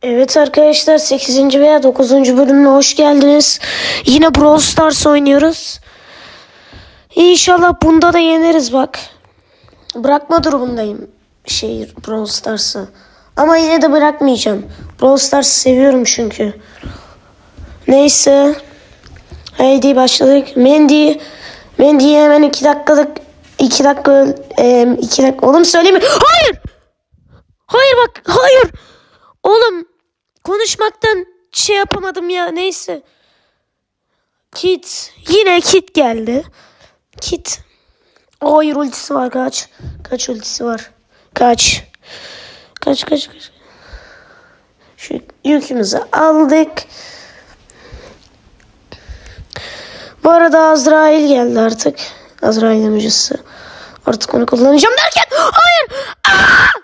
Evet arkadaşlar, 8. veya 9. bölümüne hoş geldiniz. Yine Brawl Stars oynuyoruz. İnşallah bunda da yeneriz bak. Bırakma durumundayım Brawl Stars'ı. Ama yine de bırakmayacağım. Brawl Stars'ı seviyorum çünkü. Neyse. Haydi başladık. Mendy'ye hemen 2 dakika. Oğlum söyleme. Hayır. Hayır bak. Hayır. Oğlum konuşmaktan yapamadım ya, neyse. Yine Kit geldi. Kit. Hayır, ultisi var, kaç. Kaç ultisi var. Kaç. Kaç. Şu yükümüzü aldık. Bu arada Azrail geldi artık. Azrail'in ucusu. Artık onu kullanacağım derken. Hayır. Aa!